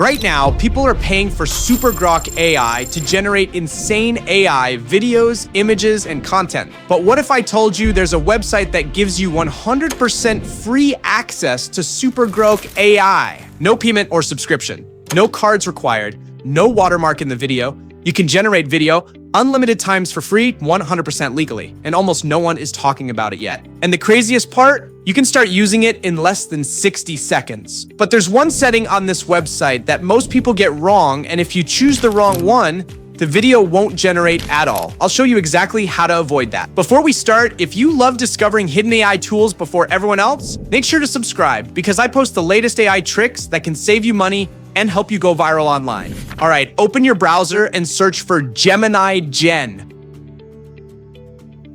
Right now, people are paying for SuperGrok AI to generate insane AI videos, images, and content. But what if I told you there's a website that gives you 100% free access to SuperGrok AI? No payment or subscription, no cards required, no watermark in the video. You can generate video unlimited times for free, 100% legally, and almost no one is talking about it yet. And the craziest part, you can start using it in less than 60 seconds. But there's one setting on this website that most people get wrong, and if you choose the wrong one, the video won't generate at all. I'll show you exactly how to avoid that. Before we start, if you love discovering hidden AI tools before everyone else, make sure to subscribe because I post the latest AI tricks that can save you money and help you go viral online. All right, open your browser and search for Gemini Gen.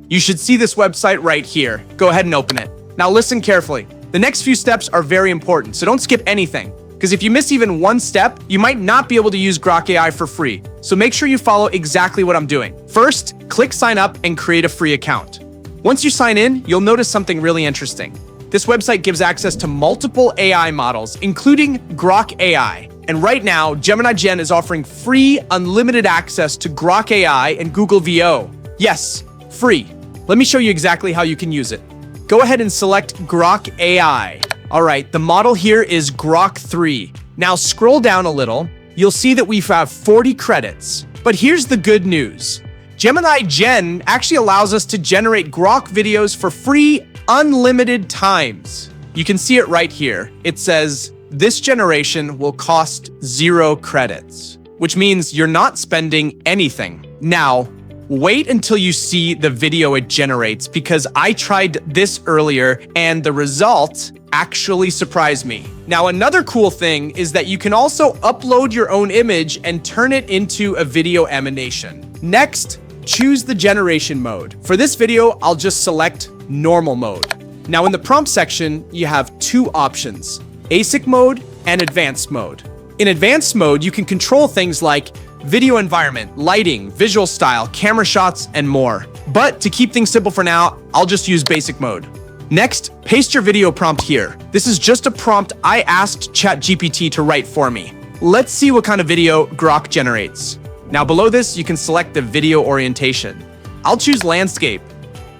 You should see this website right here. Go ahead and open it. Now listen carefully. The next few steps are very important, so don't skip anything. Because if you miss even one step, you might not be able to use Grok AI for free. So make sure you follow exactly what I'm doing. First, click sign up and create a free account. Once you sign in, you'll notice something really interesting. This website gives access to multiple AI models, including Grok AI. And right now, Gemini Gen is offering free, unlimited access to Grok AI and Google Veo. Yes, free. Let me show you exactly how you can use it. Go ahead and select Grok AI. All right, the model here is Grok 3. Now scroll down a little. You'll see that we have 40 credits. But here's the good news. Gemini Gen actually allows us to generate Grok videos for free, unlimited times. You can see it right here. It says, this generation will cost 0 credits, which means you're not spending anything. Now, wait until you see the video it generates because I tried this earlier and the result actually surprised me. Now, another cool thing is that you can also upload your own image and turn it into a video animation. Next, choose the generation mode. For this video, I'll just select normal mode. Now in the prompt section, you have 2 options, ASIC mode and advanced mode. In advanced mode, you can control things like video environment, lighting, visual style, camera shots, and more. But to keep things simple for now, I'll just use basic mode. Next, paste your video prompt here. This is just a prompt I asked ChatGPT to write for me. Let's see what kind of video Grok generates. Now below this, you can select the video orientation. I'll choose landscape.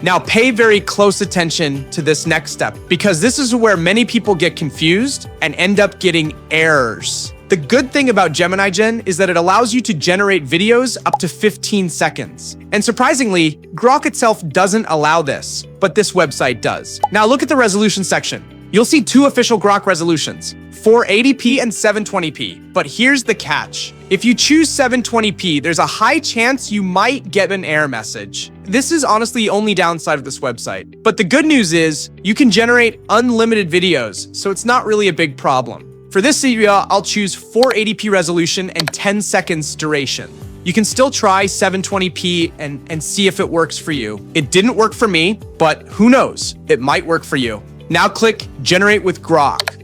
Now pay very close attention to this next step because this is where many people get confused and end up getting errors. The good thing about Gemini Gen is that it allows you to generate videos up to 15 seconds. And surprisingly, Grok itself doesn't allow this, but this website does. Now look at the resolution section. You'll see 2 official Grok resolutions, 480p and 720p. But here's the catch. If you choose 720p, there's a high chance you might get an error message. This is honestly the only downside of this website. But the good news is you can generate unlimited videos, so it's not really a big problem. For this video, I'll choose 480p resolution and 10 seconds duration. You can still try 720p and see if it works for you. It didn't work for me, but who knows? It might work for you. Now click Generate with Grok.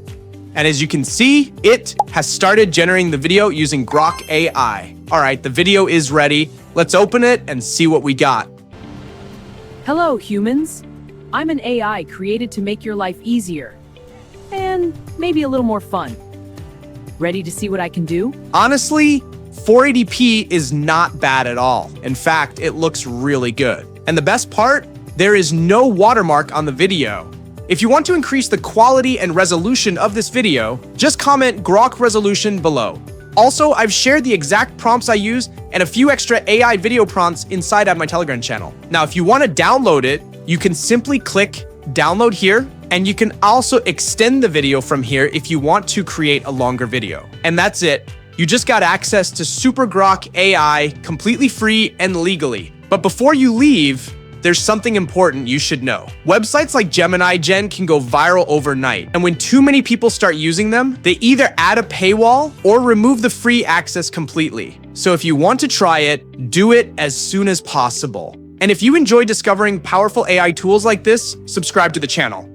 And as you can see, it has started generating the video using Grok AI. All right, the video is ready. Let's open it and see what we got. Hello, humans. I'm an AI created to make your life easier and maybe a little more fun. Ready to see what I can do? Honestly, 480p is not bad at all. In fact, it looks really good. And the best part, there is no watermark on the video. If you want to increase the quality and resolution of this video, just comment Grok resolution below. Also, I've shared the exact prompts I use and a few extra AI video prompts inside of my Telegram channel. Now, if you want to download it, you can simply click download here, and you can also extend the video from here if you want to create a longer video. And that's it. You just got access to SuperGrok AI completely free and legally. But before you leave, there's something important you should know. Websites like Gemini Gen can go viral overnight. And when too many people start using them, they either add a paywall or remove the free access completely. So if you want to try it, do it as soon as possible. And if you enjoy discovering powerful AI tools like this, subscribe to the channel.